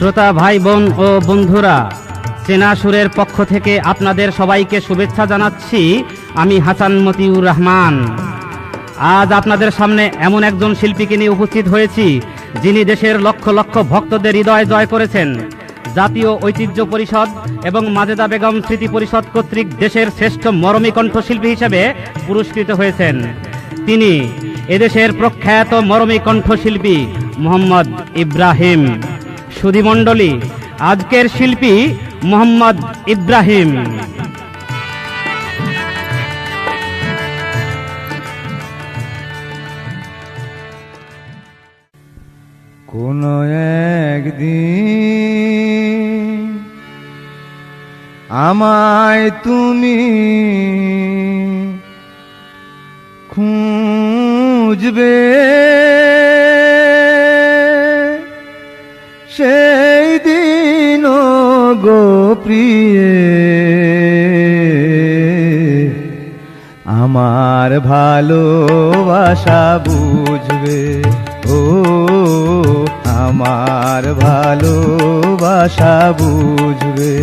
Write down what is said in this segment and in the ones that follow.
শ্রোতা ভাই বোন ও বন্ধুরা, চেনা সুরের পক্ষ থেকে আপনাদের সবাইকে শুভেচ্ছা জানাচ্ছি। আমি হাসান মতিউর রহমান। আজ আপনাদের সামনে এমন একজন শিল্পীকে নিয়ে উপস্থিত হয়েছি, যিনি দেশের লক্ষ লক্ষ ভক্তদের হৃদয় জয় করেছেন। জাতীয় ঐতিহ্য পরিষদ এবং মাজেদা বেগম স্মৃতি পরিষদ কর্তৃক দেশের শ্রেষ্ঠ মরমী কণ্ঠশিল্পী হিসেবে পুরস্কৃত হয়েছেন। তিনি এদেশের প্রখ্যাত মরমী কণ্ঠশিল্পী মোহাম্মদ ইব্রাহিম। সুধীমণ্ডলী, আজকের শিল্পী মোহাম্মদ ইব্রাহিম। কোন একদিন আমায় তুমি খুঁজবে, সেই দিন গো প্রিয়ে আমার ভালোবাসা বুঝবে। ও আমার ভালোবাসা বুঝবে।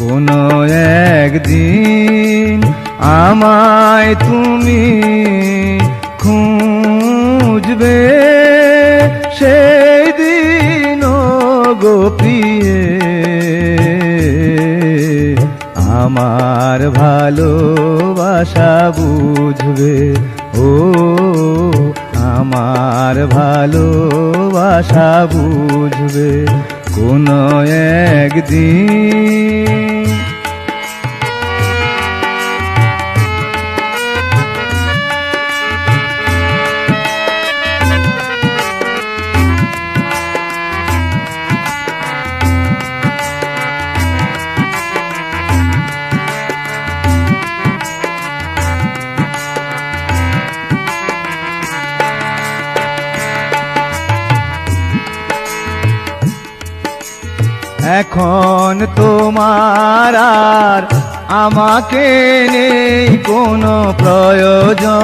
কোনো একদিন আমায় তুমি খুঁজবে, সেই দিন গো প্রিয়ে আমার ভালোবাসা বুঝবে। ও আমার ভালোবাসা বুঝবে কোনো একদিন। এখন তোমার আর আমাকে নেই কোনো প্রয়োজন।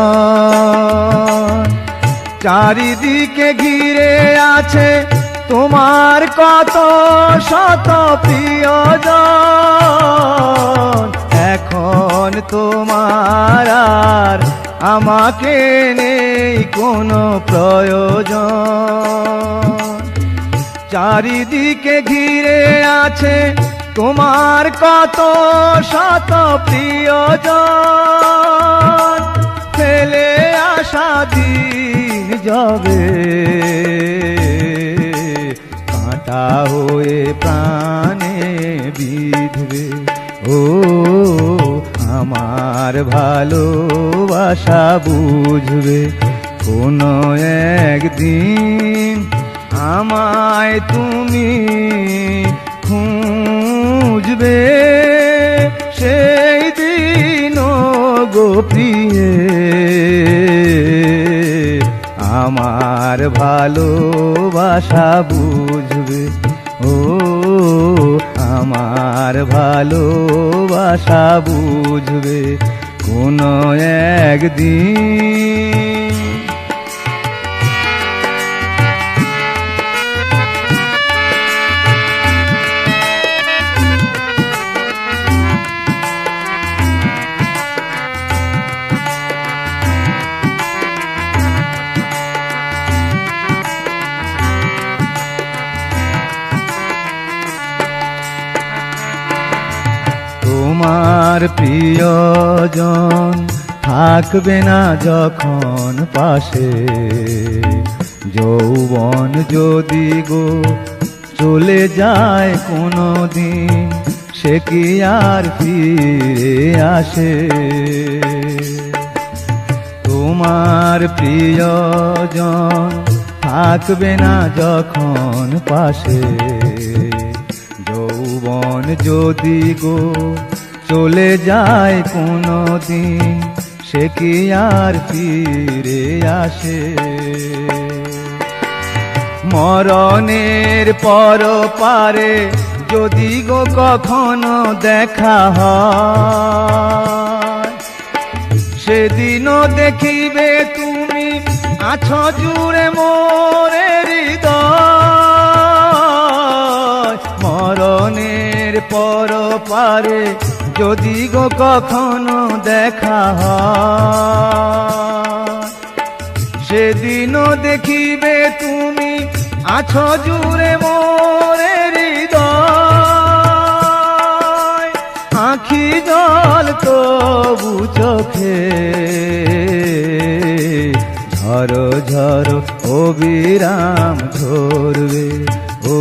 চারিদিকে ঘিরে আছে তোমার কত শত প্রিয়জন। এখন তোমার আর আমাকে নেই কোনো প্রয়োজন। চারিদিকে ঘিরে আছে তোমার কত শত প্রিয়জন। ফেলে আসা দিন যাবে, কাঁটা হয়ে প্রাণে বিঁধবে। ও আমার ভালোবাসা বুঝবে কোনো একদিন আমায় তুমি খুঁজবে, সেই দিন গো প্রিয়ে আমার ভালোবাসা বুঝবে। ও আমার ভালোবাসা বুঝবে কোনো একদিন। তোমার প্রিয়জন থাকবে না যখন পাশে, যৌবন যদি গো চলে যায় কোনো দিন, সে কি আর ফিরে আসে? তোমার প্রিয়জন থাকবে না যখন পাশে, যৌবন যদি গো চলে যায় কোনো দিন, সে কি আর ফিরে আসে? মরণের পর পারে যদি গো কখনো দেখা হয়, সেদিনও দেখিবে তুমি আছো জুড়ে মোরে হৃদয়। পর পারে যদি গো কখনো দেখা হয়, সেদিনও দেখিবে তুমি আছো জুড়ে মোরে হৃদয়, আখি জল তবু চোখে ঝরো ঝরো অবিরাম ঝরবে। ও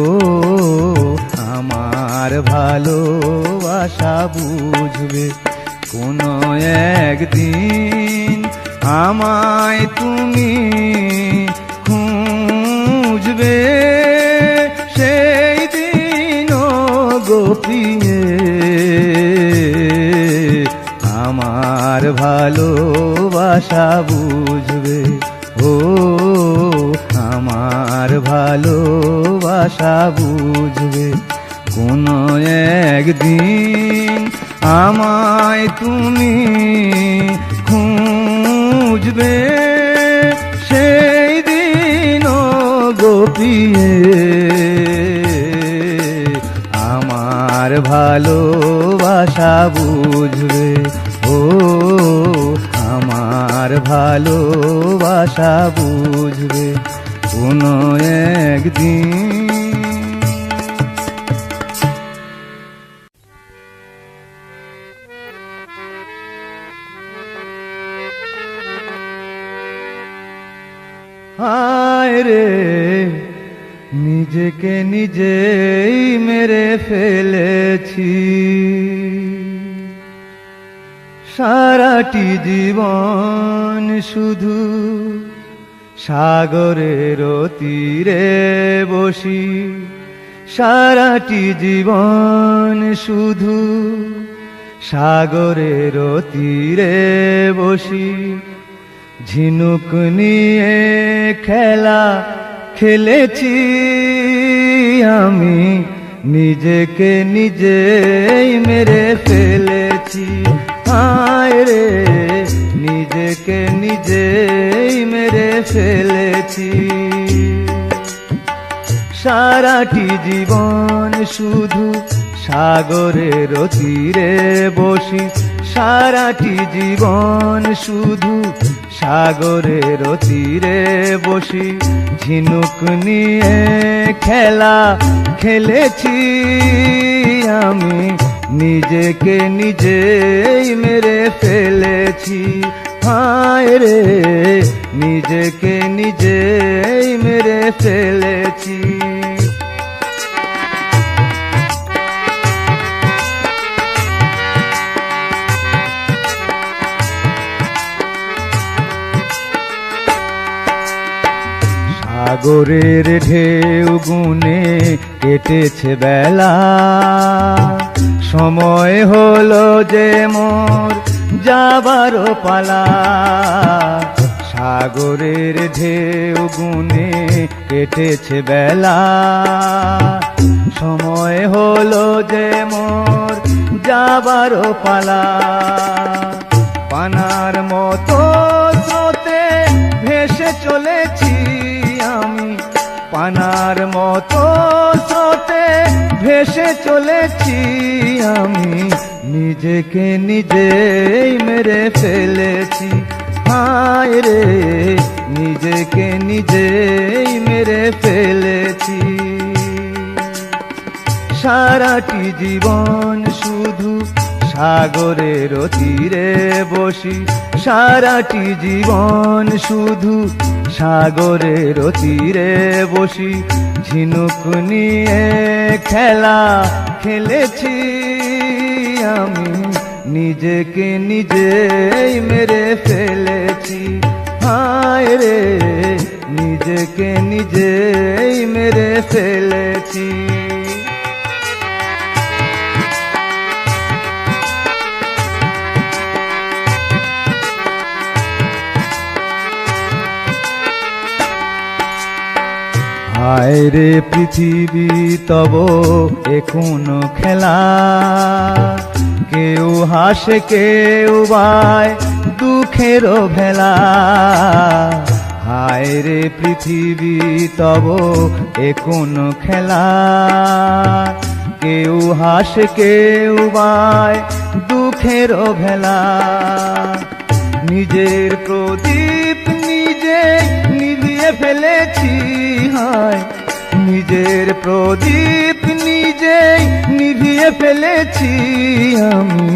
আমার ভালোবাসা বুঝবে, কোনো একদিন আমায় তুমি খুঁজবে, সেই দিন গোপিয়ে আমার ভালোবাসা বুঝবে। ও আমার ভালোবাসা বুঝবে, কোনো একদিন আমায় তুমি খুঁজবে, সেই দিন গোপিয়ে আমার ভালোবাসা বুঝবে। ও আমার ভালোবাসা বুঝবে, কোনো একদিন। হায় রে নিজেকে নিজেই মেরে ফেলেছি, সারাটি জীবন শুধু সাগরের তীরে বসি, সারাটি জীবন শুধু সাগরের তীরে বসি, ঝিনুক নিয়ে খেলা খেলেছি আমি, নিজেকে নিজেই মেরে ফেলেছি। হায় রে নিজেকে নিজেই মেরে ফেলেছি, সারাটি জীবন শুধু সাগরের তীরে বসি, সারাটি জীবন শুধু সাগরের তীরে বসি, ঝিনুক নিয়ে খেলা খেলেছি আমি, নিজেকে নিজেই মেরে ফেলেছি। হায় রে নিজেকে নিজেই মেরে ফেলেছি। সাগরের ঢেউ গুনে কেটেছে বেলা, সময় হলো যে মোর যাবার পালা, সাগরের ঢেউ গুনে কেটেছে বেলা, সময় হলো যে মোর যাবার পালা, পানার মতো স্রোতে ভেসে চলেছি আমি, পানার মতো স্রোতে ভেসে চলেছি আমি, নিজেকে নিজেই মেরে ফেলেছি। হায় রে নিজেকে নিজেই মেরে ফেলেছি, সারাটি জীবন শুধু সাগরের তীরে বসি, সারাটি জীবন শুধু সাগরের তীরে বসি, ঝিনুক নিয়ে খেলা খেলেছি আমি, নিজেকে নিজেই মেরে ফেলেছি। হায় রে নিজেকে নিজেই মেরে ফেলেছি। হায় রে পৃথিবী তব এ কোন খেলা, কেউ হাসে কেউ বায় দুঃখের ভেলা, হায় রে পৃথিবী তব এ কোন খেলা, কেউ হাসে কেউ বায় দুঃখের ভেলা। নিজের প্রদীপ নিজে নিভিয়ে ফেলেছি, হয় নিজের প্রদীপ নিজে নিভিয়ে ফেলেছি। আমি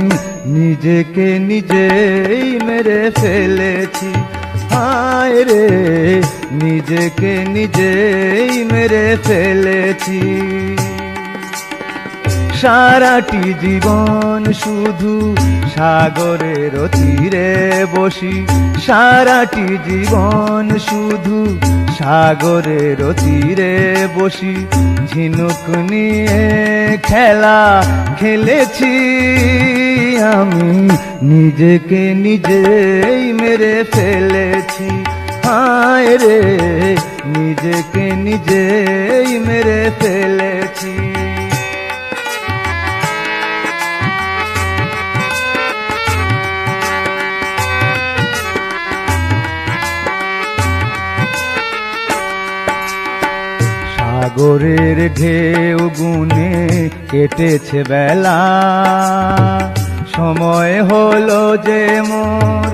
নিজেকে নিজেই মেরে ফেলেছি, হায় রে নিজেকে নিজেই মেরে ফেলেছি। সারাটি জীবন শুধু সাগরের তীরে বসি, সারাটি জীবন শুধু সাগরের তীরে বসি। ঝিনুক নিয়ে খেলা খেলেছি, আমি নিজেকে নিজেই মেরে ফেলেছি, হায় রে নিজেকে নিজেই মেরে ফেলেছি। সাগরের ঢেউ গুনে কেটেছে বেলা, সময় হলো যে মোর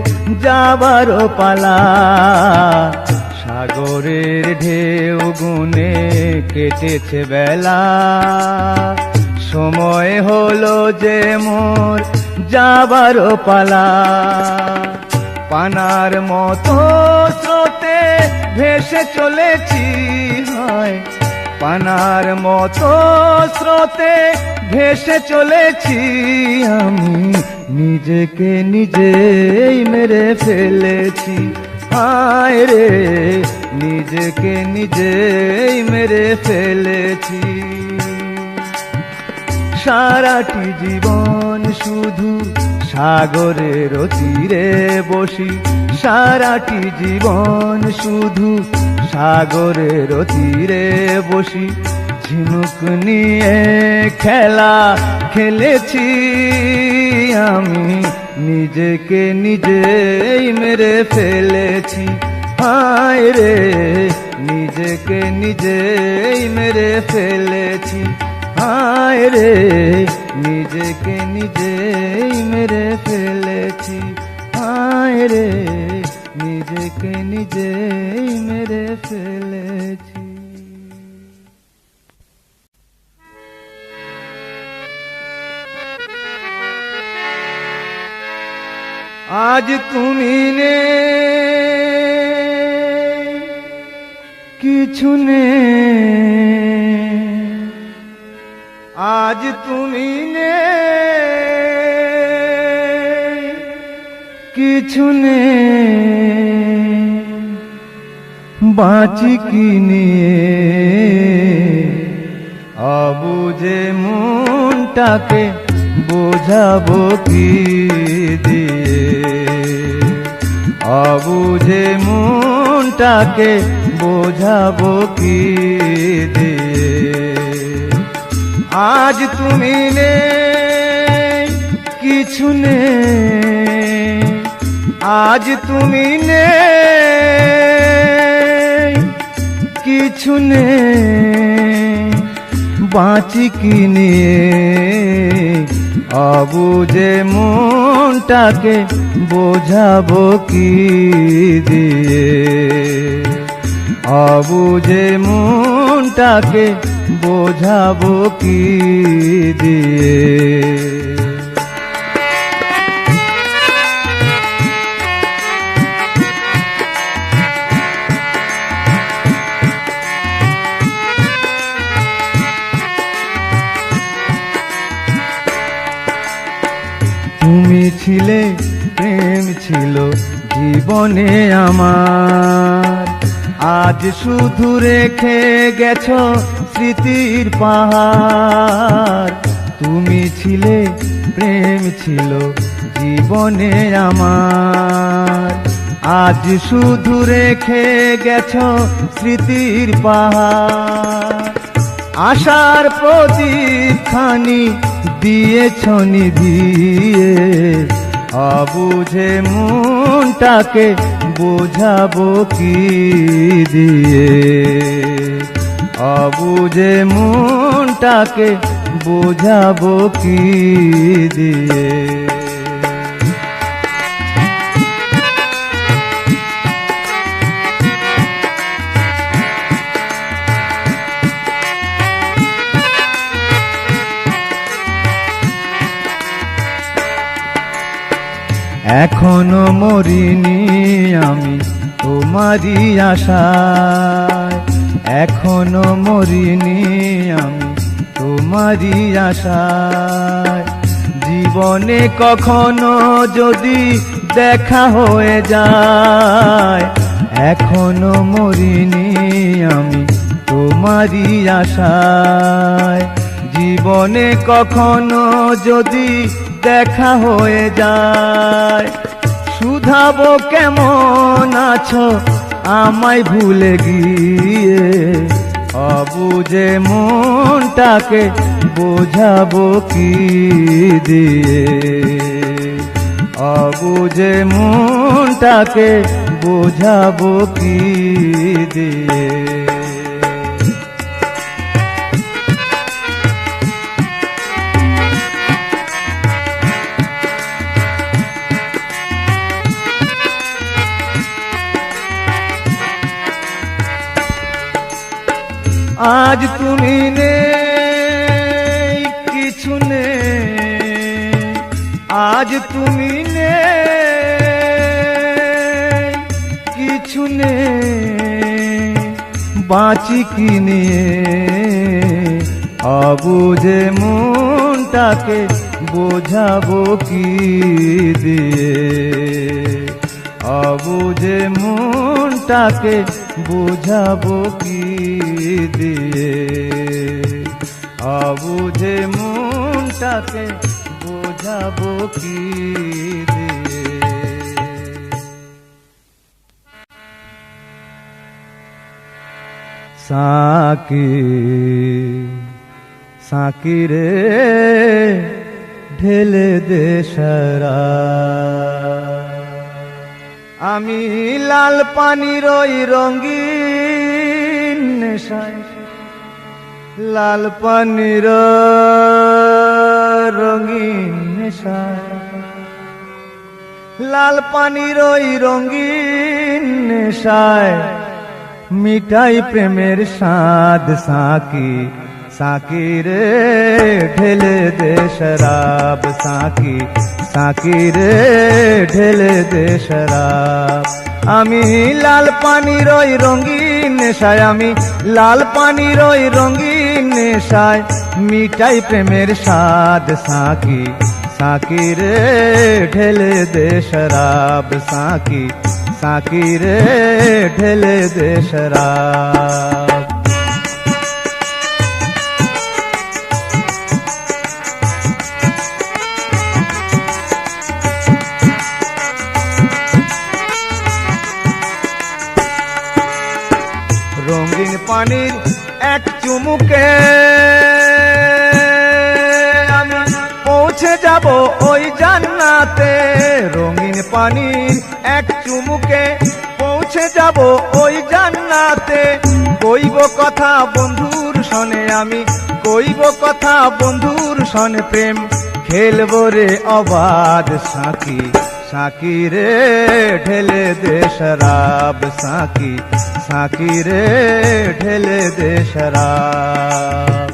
যাবার পালা। সাগরের ঢেউ গুনে কেটেছে বেলা, সময় হলো যে মোর যাবার পালা। পানার মতো স্রোতে ভেসে চলেছি, হয় পানার মতো স্রোতে ভেসে চলেছি। আমি নিজেকে নিজেই মেরে ফেলেছি, হায় রে নিজেকে নিজেই মেরে ফেলেছি। সারাটি জীবন শুধু সাগরের তীরে বসি, সারাটি জীবন শুধু সাগরের তীরে বসি। ঝিনুক নিয়ে খেলা খেলেছি, আমি নিজেকে নিজেই মেরে ফেলেছি, হায় রে নিজেকে নিজেই মেরে ফেলেছি, হায় রে নিজেকে নিজেই মেরে ফেলেছি, হায় রে নিজেকে নিজেই মেরে ফেলেছি। আজ তুমি নেই, কিছু নেই, আজ তুমি নেই, কিছু নেই, বাঁচি কি নিয়ে। অবুঝে মনটাকে বোঝাবো কি দিয়ে, অবুঝে মনটাকে বোঝাবো কি দিয়ে। আজ তুমি নেই, কিছু নেই, আজ তুমি নেই, কিছু নেই, বাঁচি কি নিয়ে। অবুঝে মনটাকে বোঝাবো কি দিয়ে, অবুঝে মনটাকে বোঝাবো কি দিয়ে। তুমি ছিলে, প্রেম ছিল জীবনে আমার, আজ শুধু রেখে গেছো স্মৃতির পাহাড়। তুমি ছিলে, প্রেম ছিল জীবনে আমার, আজ শুধু রেখে গেছো স্মৃতির পাহাড়। আশার প্রদীপ খানি দিয়েছ নিভিয়ে, অবুঝে মনটাকে বোঝাবো কি দিয়ে, অবুঝে মনটাকে বোঝাবো কি দিয়ে। এখনো মরিনি আমি তোমারই আশায়, এখনো মরিনি আমি তোমারই আশায়। জীবনে কখনো যদি দেখা হয়ে যায়, এখনো মরিনি আমি তোমারই আশায়। জীবনে কখনো যদি দেখা হয়ে যায়, শুধাবো কেমন আছো আমায় ভুলে গিয়ে। অবুঝে মনটাকে বোঝাবো কি দিয়ে, অবুঝে মনটাকে বোঝাবো কি দিয়ে। আজ তুমি নেই, কিছু নেই, আজ তুমি নেই, কিছু নেই, বাঁচি কি নিয়ে। অবুঝে মনটাকে বোঝাবো কি দিয়ে, অবুঝে মনটাকে বোঝাবো কি দিয়ে, অবুঝে মনটাকে বোঝাবো কি দিয়ে। সাকি সাকি রে ঢেলে দে শরাব, আমি লাল পানির ওই রঙিন নেশায়, লাল পানির রঙিন নেশায়, লাল পানির ওই রঙিন নেশায় মিটাই প্রেমের স্বাদ। সাকি সাকি রে ঢেলে দে শরাব, সাকি সাকি রে ঢেলে দে শরাব। আমি লাল পানির ওই রঙিন নেশায়, আমি লাল পানির ওই রঙিন নেশায় মিটাই প্রেমের স্বাদ। সাকি সাকি রে ঢেলে দে শরাব, সাকি সাকি রে ঢেলে দে শরাব। রঙিন পানির এক চুমুকে আমি পৌঁছে যাব ওই জান্নাতে। রঙিন পানির এক চুমুকে পৌঁছে যাব ওই জান্নাতে। কইব কথা বন্ধুর সনে আমি, কইব কথা বন্ধুর সনে, প্রেম খেলবো রে অবাধ। সাকি সাকি রে ঢেলে দে শরাব, সাকি সাকি রে ঢেলে দে শরাব।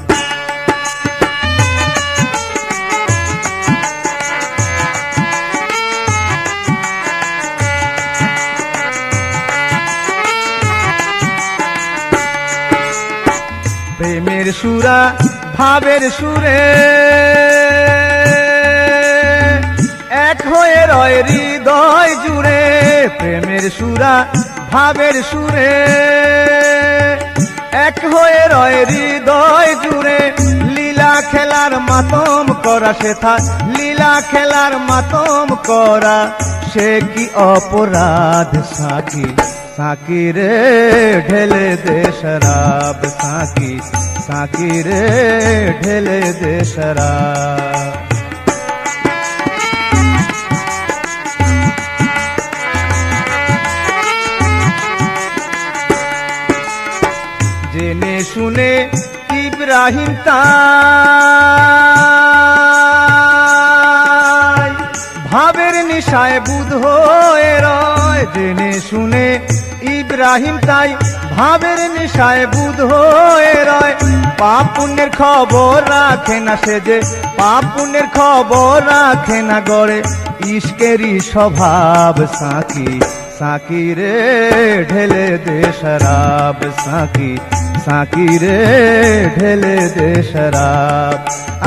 প্রেমের সুরা ভাবের সুরে এক হয়ে রয় হৃদয় জুড়ে। প্রেমের সুরা ভাবের সুরে এক হয়ে রয় হৃদয় জুড়ে। লীলা খেলার মাতম করা সেথা, লীলা খেলার মাতম করা সে কি অপরাধ। সাকি সাকি রে ঢেলে দে শরাব, সাকি সাকি রে ঢেলে দে শরাব। জেনে শুনে তীব্র ইব্রাহিম তাই ভাবের নিশায় বুধ হয়ে রয়, জেনে শুনে ইব্রাহিম তাই ভাবের নিশায় বুধ হয়ে রয়। পাপ পুণ্যের খবর রাখে না সে, যে পাপ পুণ্যের খবর রাখে না গড়ে ইশকেরই স্বভাব। সাকি সাকি রে ঢেলে দে শরাব, সাকি সাকি রে ঢেলে দে শরাব।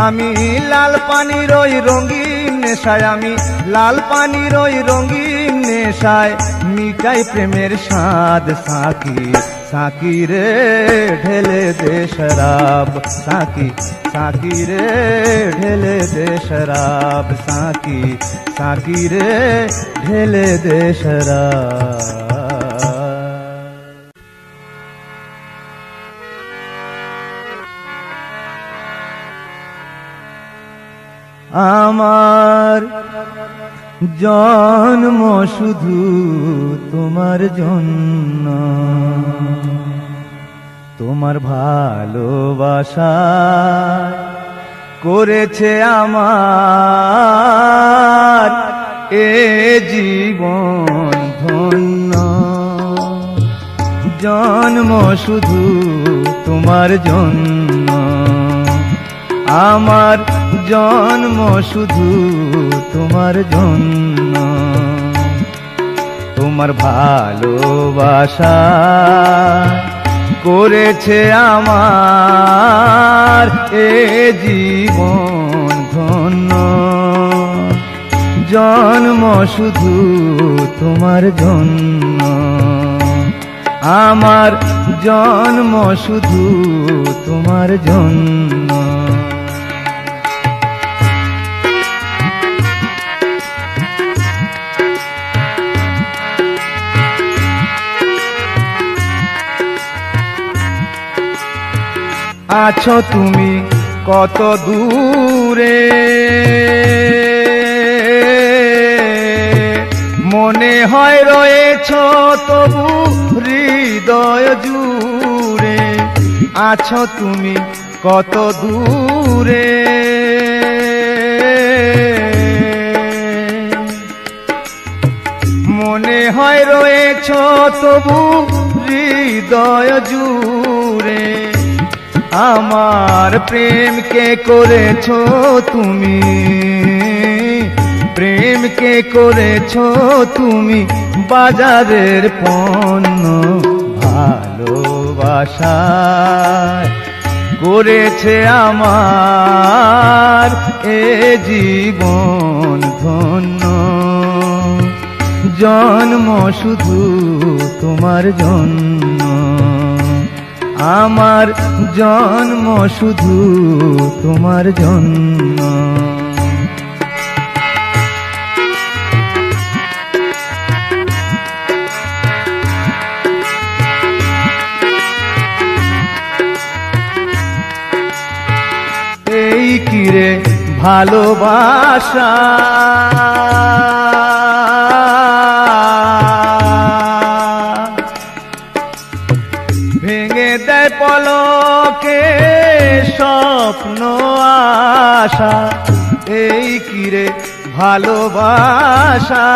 আমি লাল পানির ওই রঙিন নেশায়, আমি লাল পানির ওই রঙিন নেশায় মিটাই প্রেমের স্বাদ। সাকি সাকি রে ঢেলে দে শরাব, সাকি সাকি রে ঢেলে দে শরাব, সাকি সাকি রে ঢেলে দে শরাব। আমার জন্ম শুধু তোমার জন্য, তোমার ভালোবাসা করেছে আমার এ জীবন ধন্য। জন্ম শুধু তোমার জন্য, আমার জন্ম শুধু তোমার জন্য। তোমার ভালোবাসা করেছে আমার এ জীবন ধন্য। জন্ম শুধু তোমার জন্য, আমার জন্ম শুধু তোমার জন্য। আছো তুমি কত দূরে, মনে হয় রয়েছ তবু হৃদয় জুড়ে। আছো তুমি কত দূরে, মনে হয় রয়েছ তবু হৃদয় জুড়ে। আমার প্রেমকে করেছো তুমি, প্রেমকে করেছো তুমি বাজারের পণ্য। ভালোবাসায় করেছে আমার এ জীবন ধন্য। জন্ম শুধু তোমার জন্য, আমার জন্ম শুধু তোমার জন্য। এই কিরে ভালোবাসা, ভেঙে দেয় পলকে স্বপ্ন আশা। এই কিরে ভালোবাসা,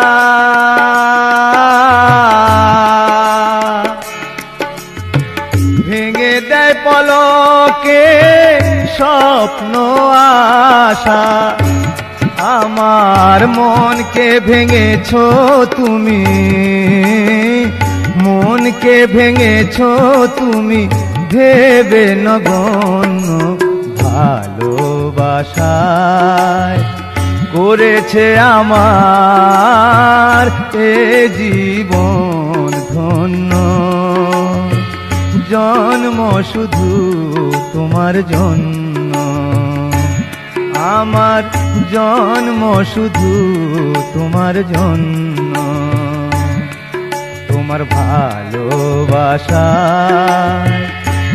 ভেঙে দেয় পলকে স্বপ্ন আশা। আমার মনকে ভেঙেছো তুমি, মনকে ভেঙেছো তুমি ভেবে নগণ্য। ভালোবাসায় করেছে আমার এ জীবন ধন্য। জন্ম শুধু তোমার জন্য, আমার জন্ম শুধু তোমার জন্য। তোমার ভালোবাসা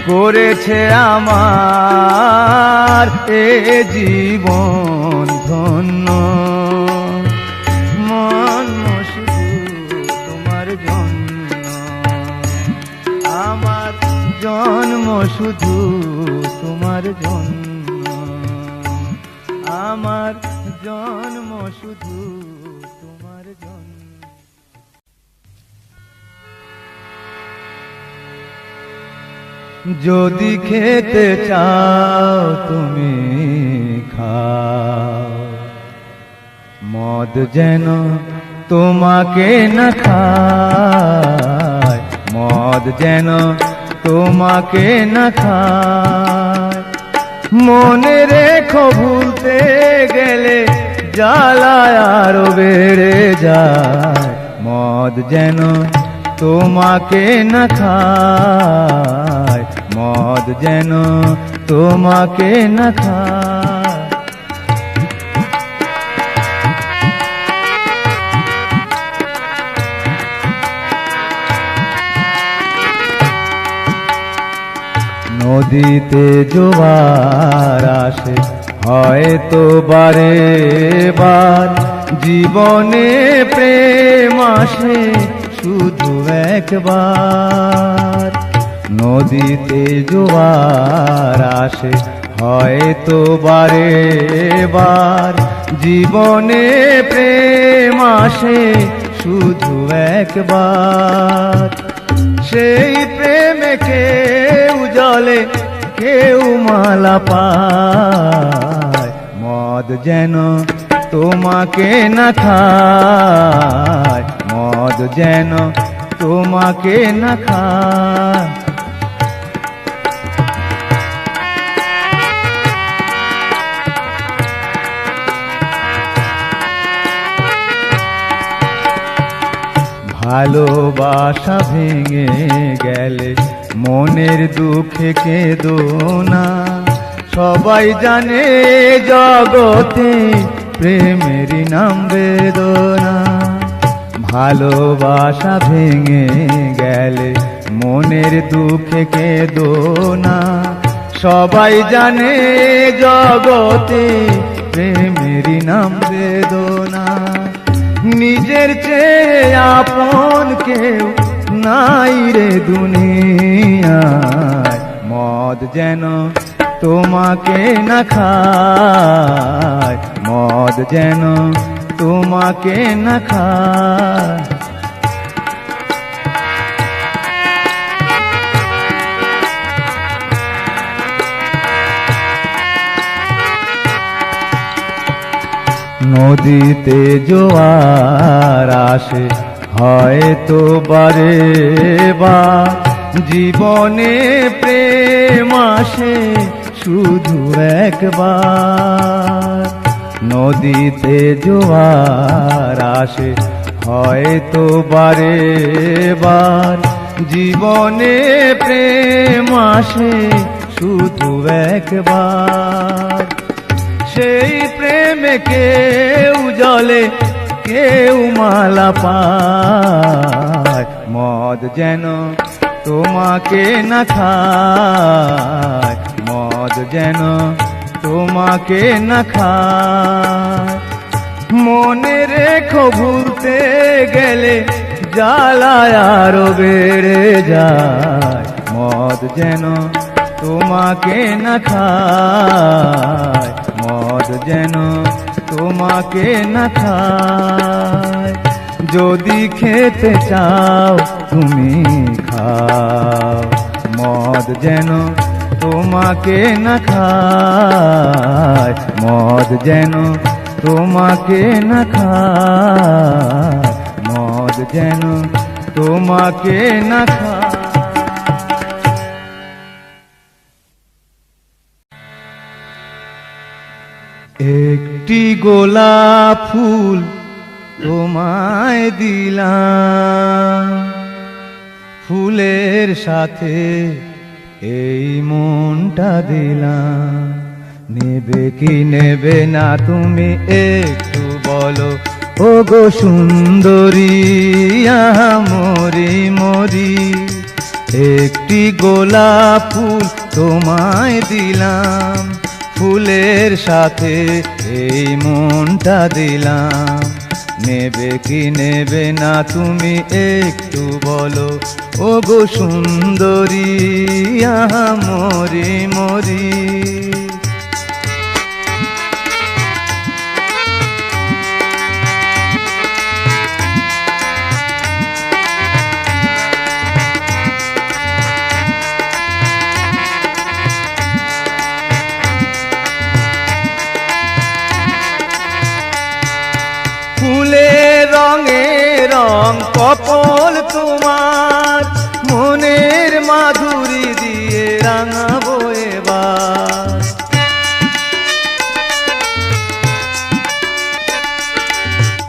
করেছে আমার এ জীবন ধন্য। মন শুধু তোমার জন্য, আমার জন্ম শুধু তোমার জন্য, আমার জন্ম শুধু তোমার জন্য। যদি খেতে চাও তুমি খাও, মদ যেন তোমাকে না খায়, মদ যেন তোমাকে না খায়। মনে রেখো ভুলতে গেলে জ্বালা আরো বেড়ে যায়, মদ যেন তোমাকে না খায়, মদ যেন তোমাকে না খায়। নদীতে জোয়ার আসে হয়তো বারে বার, জীবনে প্রেম আসে শুধু একবার। নদীতে জোয়ার আসে হয়তো বারে বার, জীবনে প্রেম আসে শুধু একবার। সেই প্রেমে কেউ জলে কেউ মালা পায়, মদ যেন তোমাকে না খায়, মদ যেন তোমাকে না খায়। ভালোবাসা ভেঙে গেলে মনের দুঃখে কেঁদো না, সবাই জানে জগতে প্রেমেরই নাম বেদনা। ভালোবাসা ভেঙে গেলে মনের দুঃখে কেঁদো না, সবাই জানে জগতে প্রেমেরই নাম বেদনা। নিজের চেয়ে আপন কেউ নাই রে দুনিয়ায়, মদ যেন তোমাকে না খায়, মদ যেন তোমাকে না খায়। নদীতে জোয়ার আসে হয়তো বারে বার, জীবনে প্রেম আসে শুধু একবার। নদীতে জোয়ার আসে হয়তো বারে বার, জীবনে প্রেম আসে শুধু একবার। সেই প্রেমে কেউ জলে কেউ মালা পায়, মদ যেন তোমাকে না খায়, মদ যেন তোমাকে না খায়। মনে রেখো ভুলতে গেলে জ্বালা আরো বেড়ে যায়, মদ যেন তোমাকে না খায়, মদ যেন তোমাকে না খায়। যদি খেতে চাও তুমি খাও, মদ যেন তোমাকে না খায়, মদ যেন তোমাকে না খায়, মদ যেন তোমাকে না খায়। একটি গোলাপ ফুল তোমায় দিলাম, ফুলের সাথে এই মনটা দিলাম। নেবে কি নেবে না তুমি একটু বলো, ও গো সুন্দরী মরি মরি। একটি গোলাপ ফুল তোমায় দিলাম, ফুলের সাথে এই মনটা দিলাম। নেবে কি নেবে না তুমি একটু বলো, ও গো সুন্দরী আহা মরি মরি। ফুলের রঙে রং কপল তোমার, মনের মাধুরী দিয়ে রাঙাবো এবার।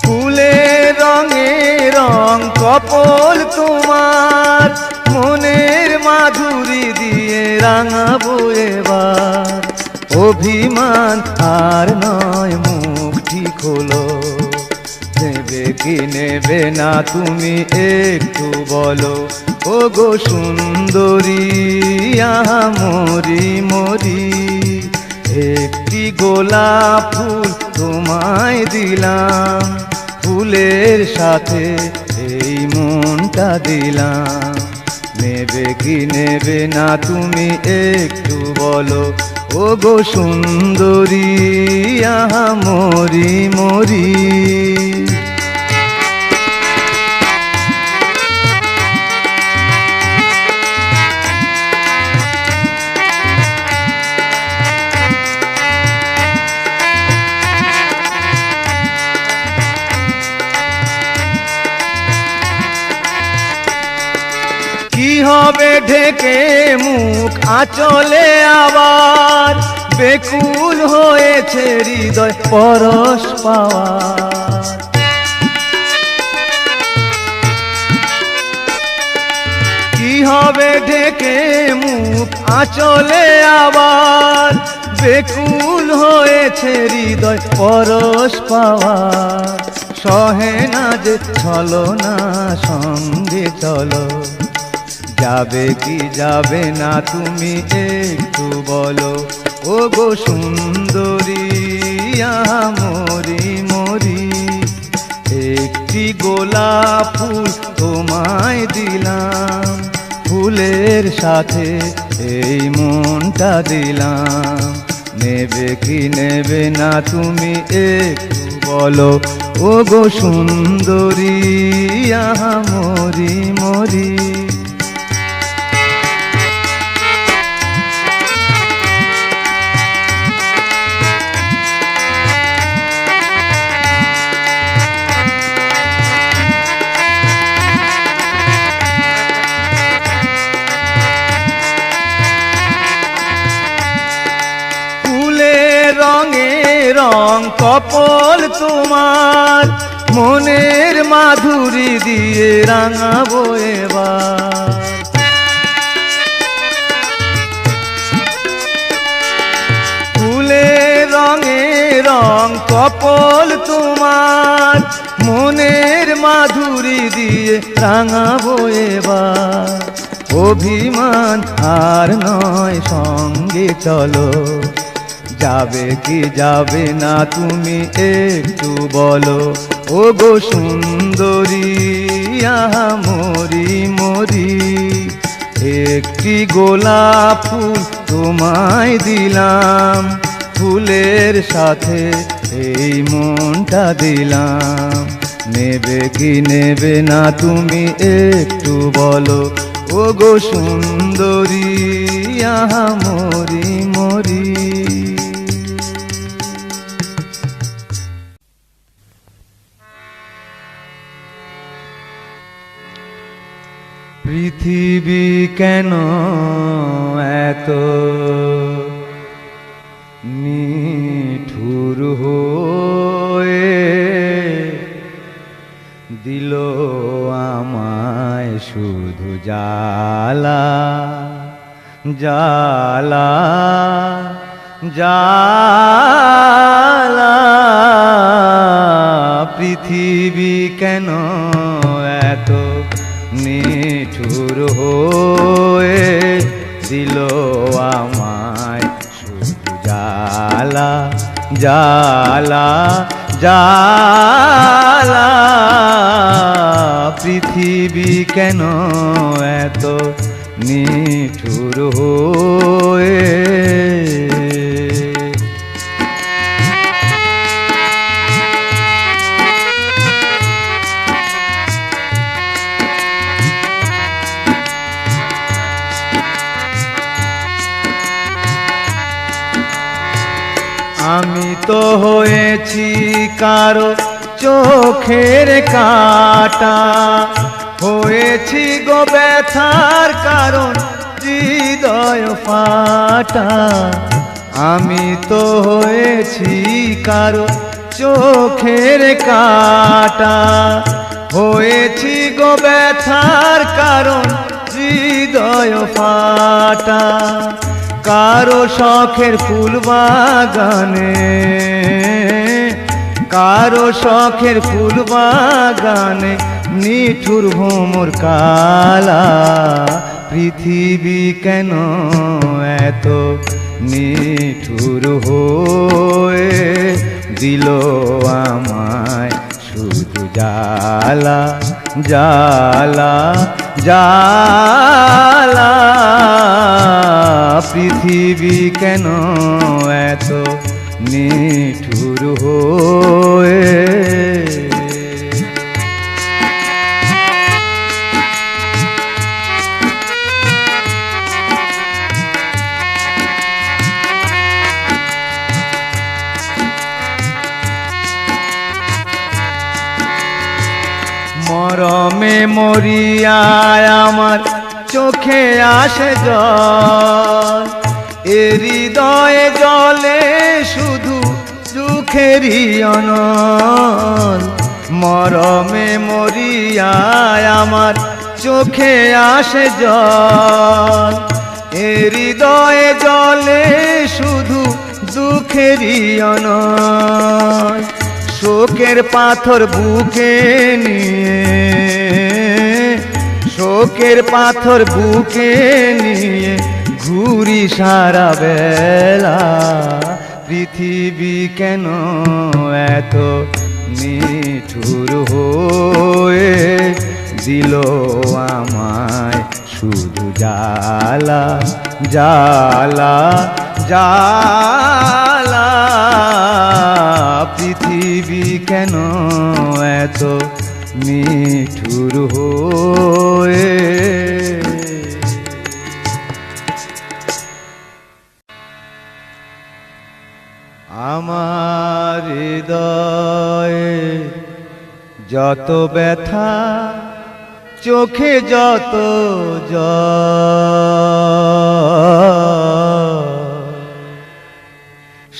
ফুলের রঙে রং কপল তোমার, মনের মাধুরী দিয়ে রাঙাবো এবার। অভিমান আর নয়, মুখটি খোলো, নেবে কি নেবে না তুমি একটু বলো, ও গো সুন্দরী আহা মরি মরি। একটি গোলাপ ফুল তোমায় দিলাম, ফুলের সাথে এই মনটা দিলাম। নেবে কি নেবে না তুমি একটু বলো, ও গো সুন্দরী আহা মরি মরি। কি হবে ঢেকে মুখ আঁচলে আবার, বেকুল হয়েছে হৃদয় পরশ পাওয়ার। কি হবে ঢেকে মুখ আঁচলে আবার, বেকুল হয়েছে হৃদয় পরশ পাওয়ার। সহে না যে চলো না সঙ্গে চলো, যাবে কি যাবে না তুমি একটু বলো, ও গো সুন্দরী আহা মরি মরি। একটি গোলাপ ফুল তোমায় দিলাম, ফুলের সাথে এই মনটা দিলাম। নেবে কি নেবে না তুমি একটু বলো, ও গো সুন্দরী আহা মরি মরি। রঙে রং কপল তোমার, মনের মাধুরী দিয়ে রাঙাবো এবার। ফুলের রঙে রং কপল তোমার, মনের মাধুরী দিয়ে রাঙাবো এবার। অভিমান আর নয় সঙ্গে চলো, যাবে কি যাবে না তুমি একটু বলো, ও গো সুন্দরী আহা মরি মরি। একটি গোলাপ ফুল তোমায় দিলাম, ফুলের সাথে এই মনটা দিলাম। নেবে কি নেবে না তুমি একটু বলো, ও গো সুন্দরী আহা মরি মরি। পৃথিবী কেন এত নিঠুর হয়ে দিল আমায় শুধু জ্বালা জ্বালা জ্বালা। পৃথিবী কেন এত নিঠুর হয়ে দিল আমায় শুধু জ্বালা জ্বালা জ্বালা পৃথিবী কেন এত নিঠুর হয়ে আমি তো হয়েছি কারো চোখের কাটা, হয়েছি গো ব্যথার কারণ হৃদয় ফাটা। আমি তো হয়েছি কারো চোখের কাটা, হয়েছি গো ব্যথার কারণ হৃদয় ফাটা। কারো শখের ফুল বাগানে, কারো শখের ফুল বাগানে নিঠুর ভ্রমর কালা। পৃথিবী কেন এত নিঠুর হয়ে দিল আমায় শুধু জ্বালা জ্বালা জ্বালা। পৃথিবী কেন এত নিঠুর হয়ে মরমে মরিয়ায় আমার চোখে আসে জল, এ হৃদয়ে জলে শুধু দুঃখেরই অনল। মরমে মরিয়ায় আমার চোখে আসে জল, এ হৃদয়ে জলে শুধু দুঃখেরই অনল। শোকের পাথর বুকে নিয়ে, শোকের পাথর বুকে নিয়ে ঘুরি সারা বেলা। পৃথিবী কেন এত নিঠুর হয়ে দিল আমায় শুধু জ্বালা জ্বালা জ্বালা। পৃথিবী কেন এত নিঠুর হয়ে আমার হৃদয়ে যত ব্যথা, চোখে যত জল,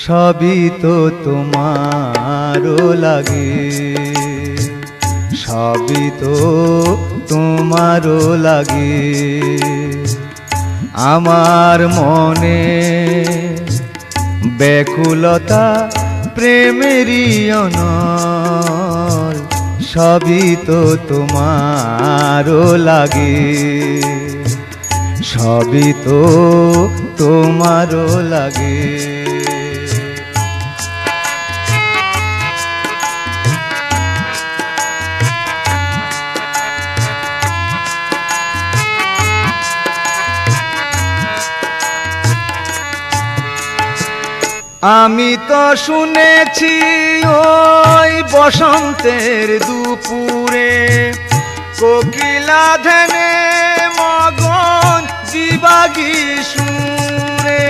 সবই তো তোমারও লাগে, সবই তো তোমারও লাগে। আমার মনে ব্যাকুলতা প্রেমেরই অনল, সবই তো তোমারও লাগে, সবই তো তোমারও লাগে। আমি তো শুনেছি ওই বসন্তের দুপুরে কোকিলা ধ্যানে মগন দিবাগী সুরে।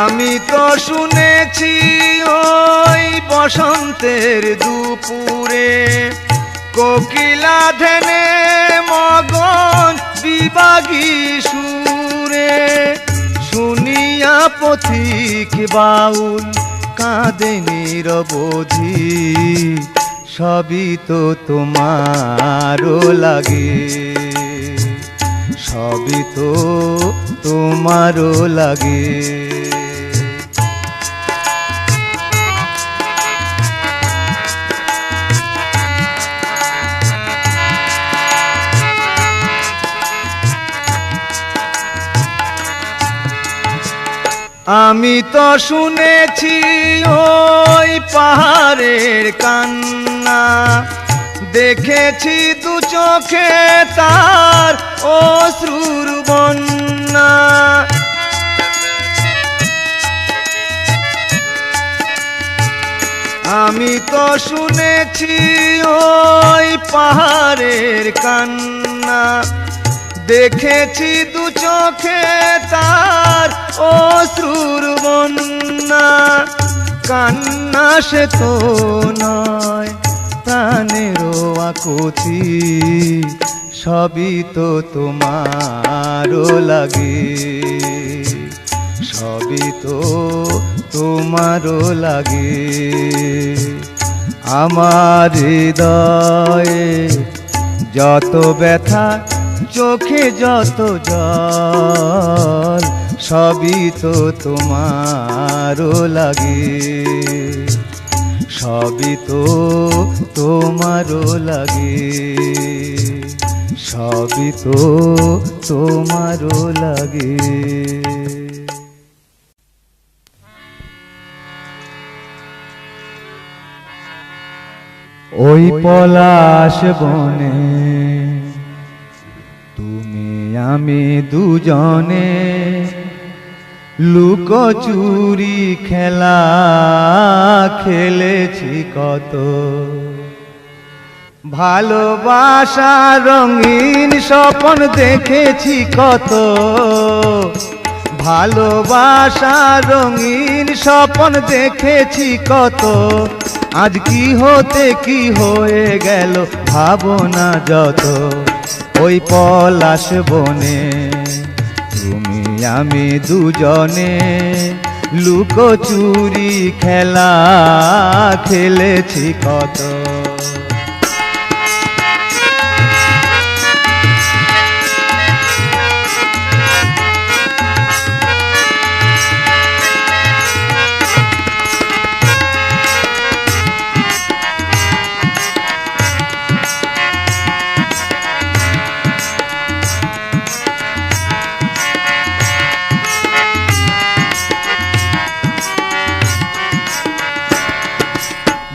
আমি তো শুনেছি ওই বসন্তের দুপুরে কোকিলা ধ্যানে মগন দিবাগী সুরে। শুনিয়া পথিক বাউল কাঁদে নিরবধি, সবই তো তোমারও লাগে, সবই তো তোমারও লাগে। আমি তো শুনেছি ওই পাহাড়ের কান্না, দেখেছি দু চোখে তার অশ্রুর বন্যা। আমি তো শুনেছি ওই পাহাড়ের কান্না, দেখেছি দু চোখে তার অশ্রুর বন্যা। কান্না সে তো নয় প্রাণেরও আকুতি, সবই তো তোমারও লাগে, সবই তো তোমারও লাগে। আমার হৃদয়ে যত ব্যথা, চোখে যত জল, সবই তো তোমারও লাগে, সবই তো তোমারও লাগে, সবই তো তোমারও লাগে। ওই পলাশ বনে তুমি আমি দুজনে লুকোচুরি খেলা খেলেছি কত, ভালোবাসা রঙিন স্বপ্ন দেখেছি কত, ভালোবাসা রঙিন স্বপ্ন দেখেছি কত। আজ কি হতে কি হয়ে গেল ভাবনা যত, ওই পলাশ বনে তুমি আমি দুজনে লুকোচুরি খেলা খেলেছি কত।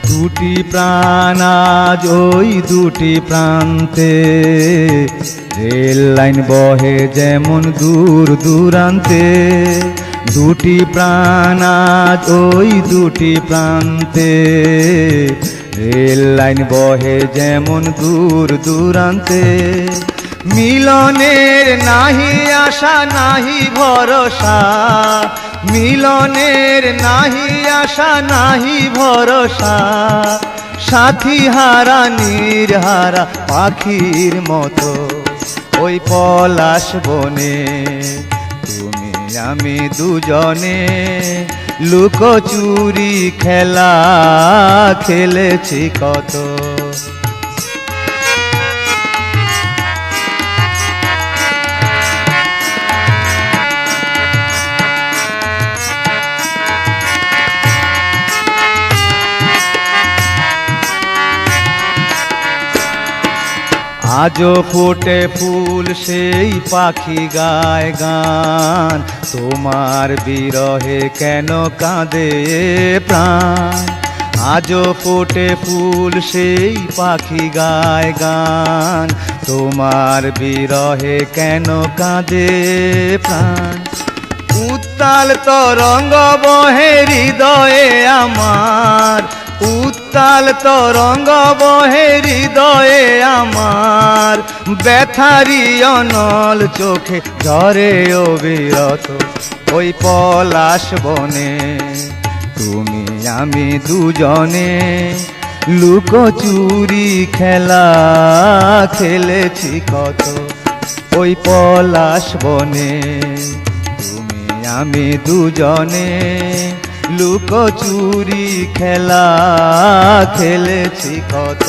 দুটি প্রাণ আজ ওই দুটি প্রান্তে, রেল লাইন বহে যেমন দূর দূরান্তে। দুটি প্রাণ আজ ওই দুটি প্রান্তে, রেল লাইন বহে যেমন দূর দূরান্তে। মিলনের নাহি আশা নাহি ভরসা, মিলনের নাহি আশা নাহি ভরসা। সাথী হারা নির্হারা পাখির মতো, ওই পলাশ বনে তুমি আমি দুজনে লুকোচুরি খেলা খেলেছি কত। আজও ফোটে ফুল সেই পাখি গায় গান, তোমার বিরহে কেন কাঁদে প্রাণ। আজও ফোটে ফুল সেই পাখি গায় গান, তোমার বিরহে কেন কাঁদে প্রাণ। উত্তাল তরঙ্গ বহে হৃদয়ে আমার, উত্তাল তরঙ্গ বহে হৃদয়ে আমার। ব্যথারি অনল চোখে ঝরে অবিরত, ওই পলাশ বনে তুমি আমি দুজনে লুকোচুরি খেলা খেলেছি কত। ওই পলাশ বনে তুমি আমি দুজনে লুকোচুরি খেলা খেলেছি কত।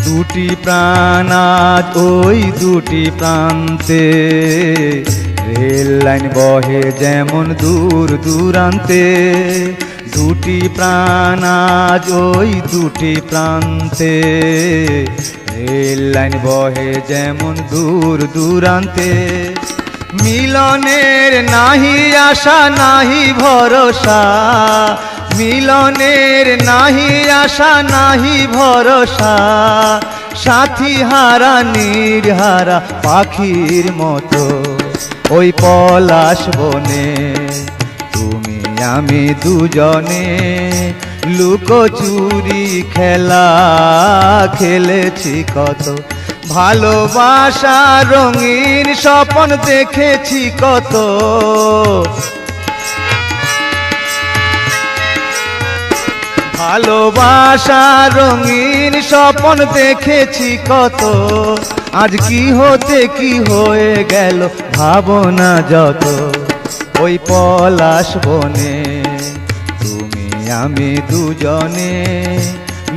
দুটি প্রাণ আজ ওই দুটি প্রান্তে, রেল লাইন বহে যেমন দূর দূরান্তে, দুটি প্রাণ আজ ওই দুটি প্রান্তে। রেল লাইন বহে যেমন দূর দূরান্তে, মিলনের নাহি আশা নাহি ভরসা, মিলনের নাহি আশা নাহি ভরসা। সাথী হারা নির্হারা পাখির মতো ওই পলাশ বনে, তুমি আমি দুজনে লুকোচুরি খেলা খেলেছি কত। ভালোবাসা রঙিন স্বপ্ন দেখেছি কত, ভালোবাসা রঙিন স্বপ্ন দেখেছি কত। আজ কি হতে কি হয়ে গেল ভাবনা যত, ওই পলাশ বনে তুমি আমি দুজনে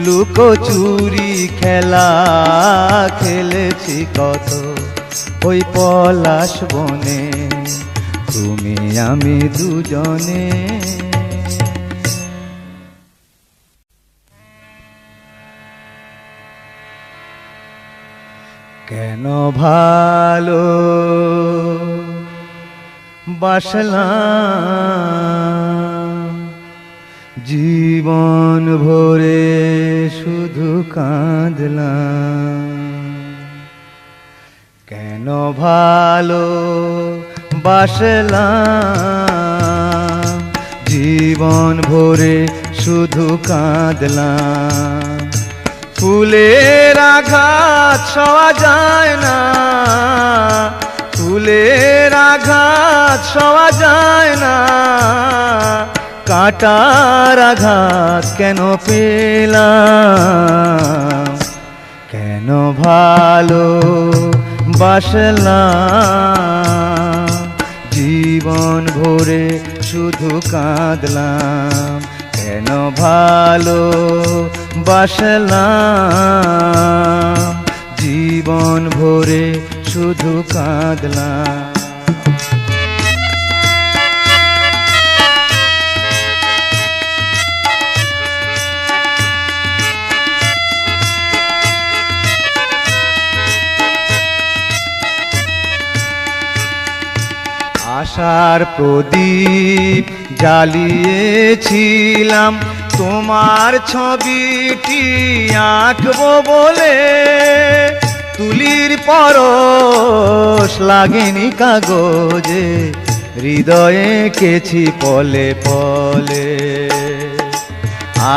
লুকোচুরি খেলা খেলেছি কত। ওই পলাশ বনে তুমি আমি দুজনে। কেন ভালো বাসলাম, জীবন ভরে শুধু কাঁদলাম। কেন ভালো বাসলাম, জীবন ভরে শুধু কাঁদলাম। ফুলের আঘাত সওয়া যায় না, ফুলের আঘাত সওয়া যায় না। কাঁটার আঘাত কেন পেলাম, কেন ভালো বাসলাম, জীবন ভরে শুধু কাঁদলাম। কেন ভালো বাসলাম, জীবন ভরে শুধু কাঁদলাম। আশার প্রদীপ জ্বালিয়েছিলাম, তোমার ছবিটি আঁকবো বলে। তুলির পরশ লাগেনি কাগজে, হৃদয়ে এঁকেছি পলে পলে।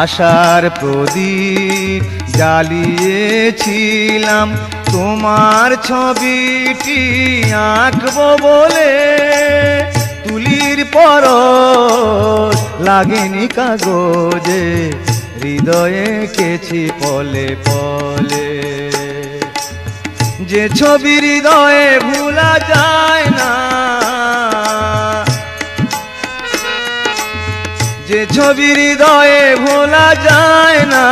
আশার প্রদীপ জ্বালিয়েছিলাম, তোমার ছবিটি আঁকবো বলে। তুলির পরশ লাগেনি কাগজে, হৃদয়ে এঁকেছি পলে পলে। যে ছবি হৃদয়ে ভোলা যায় না, যে ছবি হৃদয়ে ভোলা যায় না।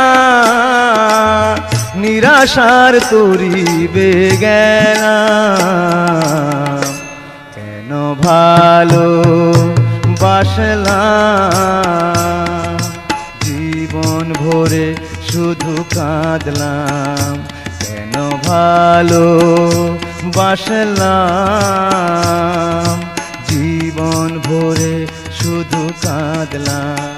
নিরাশার তরি বেগেলাম, কেন ভালো বাসলাম, জীবন ভরে শুধু কাঁদলাম। কেন ভালো বাসলাম, জীবন ভরে শুধু কাঁদলাম।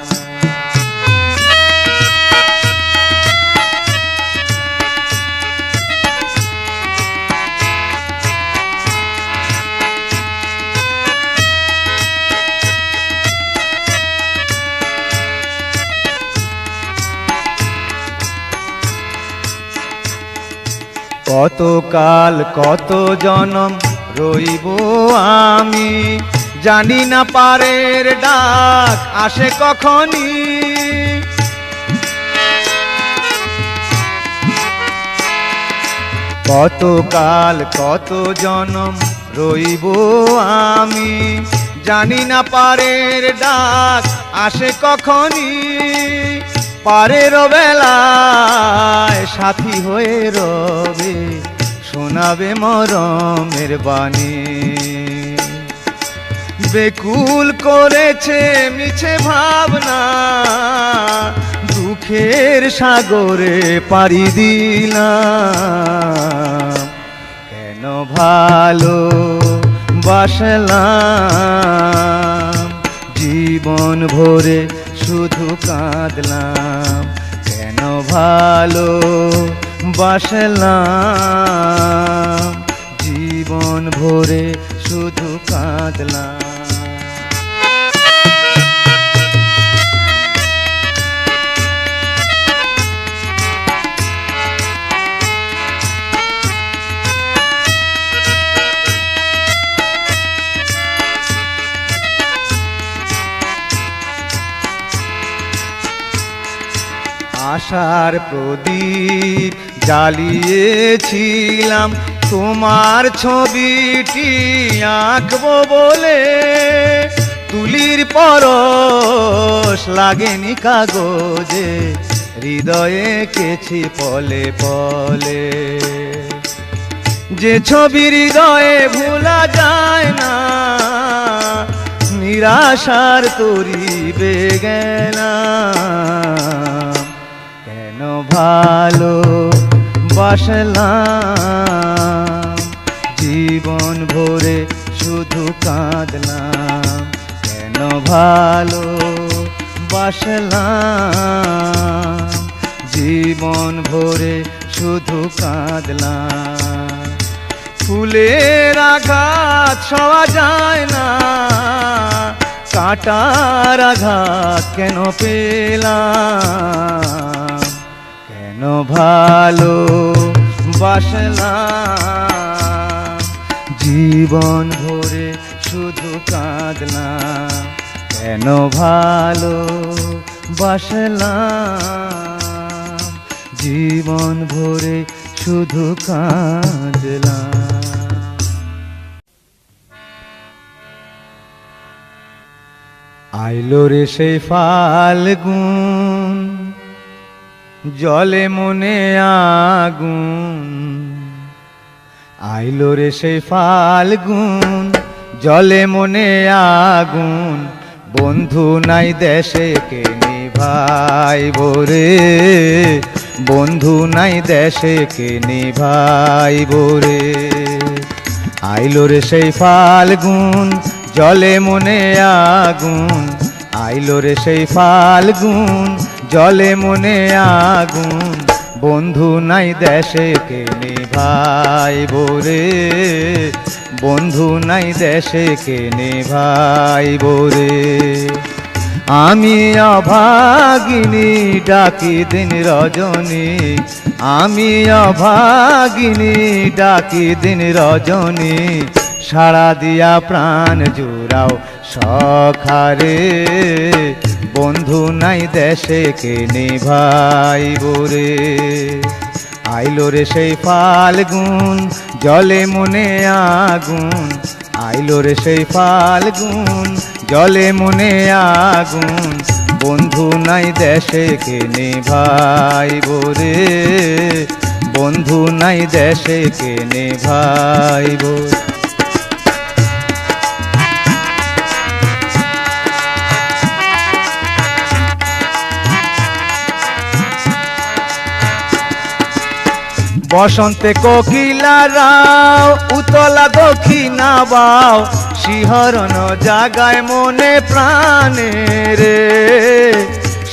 কত কাল কত জনম রইব আমি, জানি না পারের ডাক আসে কখনই। কত কাল কত জনম রইব আমি, জানি না পারের ডাক আসে কখনই। পারের বেলায় সাথী হয়ে রবে, শোনাবে মরমের বাণী। বেকুল করেছে মিছে ভাবনা, দুঃখের সাগরে পাড়ি দিলাম। কেন ভালো বাসলাম, জীবন ভরে শুধু কাঁদলাম। কেন ভালো বাসলাম, জীবন ভরে শুধু কাঁদলাম। আশার প্রদীপ জ্বালিয়েছিলাম, তোমার ছবিটি আঁকবো বলে। তুলির পরশ লাগেনি কাগজে, হৃদয়ে এঁকেছি পলে পলে। যে ছবি হৃদয়ে ভোলা যায় না, নিরাশার তরি বেগেলাম। কেন ভালো বাসলাম, জীবন ভরে শুধু কাঁদলাম। কেন ভালো বাসলাম, জীবন ভরে শুধু কাঁদলাম। ফুলের আঘাত সওয়া যায় না, কাঁটার আঘাত কেন পেলাম। কেন ভালো বাসলাম, জীবন ভরে শুধু কাঁদলাম। কেন ভালো বাসলাম, জীবন ভরে শুধু কাঁদলাম। আইলো রে সেই ফাল্গুন, জলে মনে আগুন। আইলো রে সেই ফাল্গুন, জলে মনে আগুন। বন্ধু নাই দেশে কে নিভাইব রে, বন্ধু নাই দেশে কে নিভাইব রে। আইলো রে সেই ফাল্গুন, জলে মনে আগুন। আইলো রে সেই ফাল্গুন, জলে মনে আগুন। বন্ধু নাই দেশে কে নিভাইব রে, বন্ধু নাই দেশে কে নিভাইব রে। আমি অভাগিনী ডাকি দিন রজনী, আমি অভাগিনী ডাকি দিন রজনী। সাড়া দিয়া প্রাণ জুড়াও সখারে, বন্ধু নাই দেশে কে নিভাইব রে। আইলো রে সেই ফাল্গুন, জলে মনে আগুন। আইলো রে সেই ফাল্গুন, জলে মনে আগুন। বন্ধু নাই দেশে কে নিভাইব রে, বন্ধু নাই দেশে কে নিভাইব। বসন্তে কোকিলারাও উতলা দক্ষিণা বাও, শিহরণ জাগায় মনে প্রাণে রে,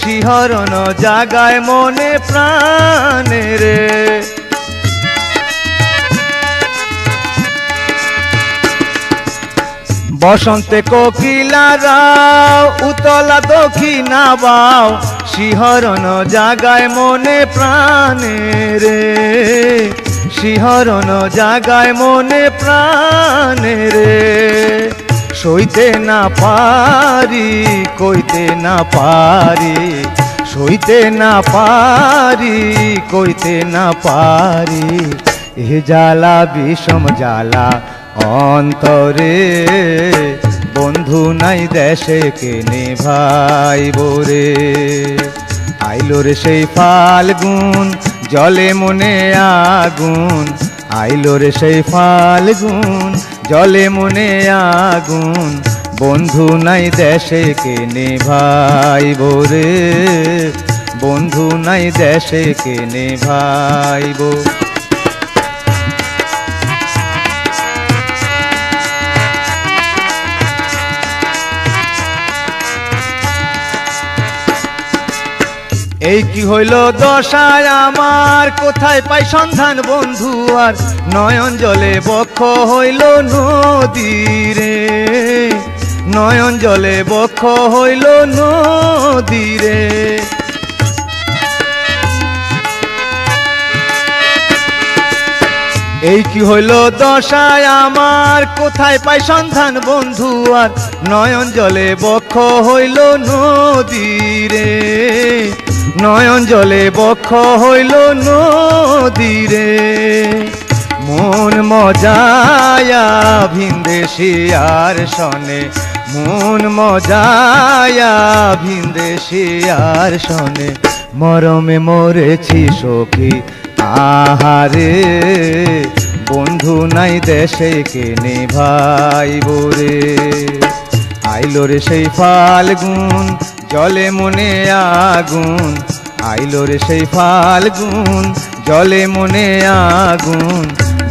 শিহরণ জাগায় মনে প্রাণে রে। বসন্তে কোকিলারাও উতলা দক্ষিণা বাও, শিহরণ জাগায় মনে প্রাণে রে, শিহরণ জাগায় মনে প্রাণে রে। সইতে না পারি কইতে না পারি, সইতে না পারি কইতে না পারি। এ জ্বালা বিষম জ্বালা অন্তরে, বন্ধু নাই দেশে কে নিভাইব রে। আইলো রে সেই ফাল্গুন, জলে মনে আগুন। আইলো রে সেই ফাল্গুন, জলে মনে আগুন। বন্ধু নাই দেশে কে নিভাইব রে, বন্ধু নাই দেশে কে নিভাইব। এই কি হইল দশায় আমার, কোথায় পাই সন্ধান বন্ধু আর, নয়ন জলে বক্ষ হইল নদীরে, নয়ন জলে বক্ষ হইল নদীরে। এই কি হইল দশায় আমার, কোথায় পাই সন্ধান বন্ধু আর, নয়ন জলে বক্ষ হইল নদীরে, নয়ন জলে বক্ষ হইল নদীরে। মন মজায়া ভিনদেশিয়ার সনে, মন মজায়া ভিনদেশিয়ার সনে, মরমে মরেছি সখী আহারে, বন্ধু নাই দেশে কে নিভাইব রে। আইলো রে সেই ফাল্গুন, জলে মনে আগুন, আইলো রে সেই ফাল্গুন, জলে মনে আগুন,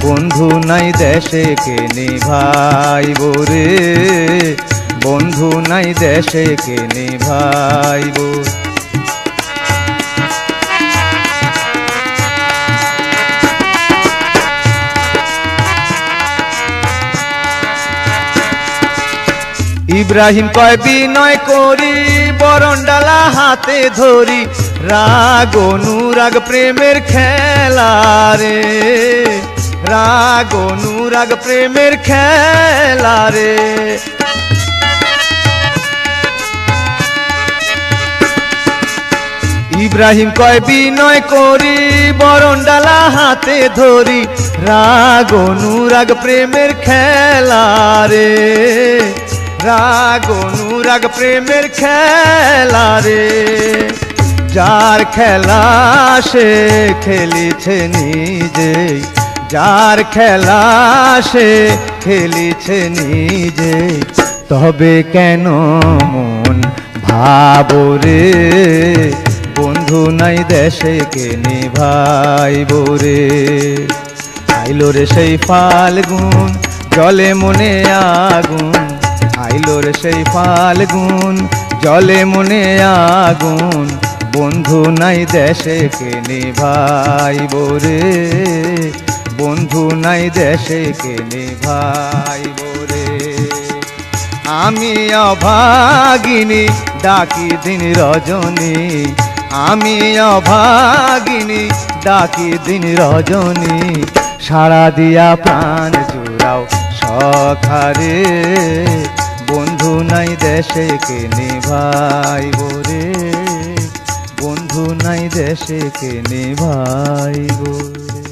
বন্ধু নাই দেশে কে নিভাইব রে, বন্ধু নাই দেশে কে নিভাইব। ইব্রাহিম কয় বিনয় করি, বরণ ডালা হাতে ধরি, রাগ অনুরাগ প্রেমের খেলা রে, রাগ অনুরাগ প্রেমের খেলা রে। ইব্রাহিম কয় বিনয় করি, বরণ ডালা হাতে ধরি, রাগ অনুরাগ প্রেমের খেলা রে, রাগ অনুরাগ প্রেমের খেলা রে। যার খেলা সে খেলিছে নিজে, যার খেলা সে খেলিছে নিজে, তবে কেন মন ভাবো রে, বন্ধু নাই দেশে কে নিভাইব রে। আইলো রে সেই ফাল্গুন, জলে মনে আগুন, আইলো রে সেই ফাল্গুন, জলে মনে আগুন, বন্ধু নাই দেশে কে নিভাইব রে, বন্ধু নাই দেশে কে নিভাইব রে। আমি অভাগিনী ডাকি দিন রজনী, আমি অভাগিনী ডাকি দিন রজনী, সাড়া দিয়া প্রাণ জুড়াও সখারে, বন্ধু নাই দেশে কে নিভাইব রে, বন্ধু নাই দেশে কে নিভাইব রে।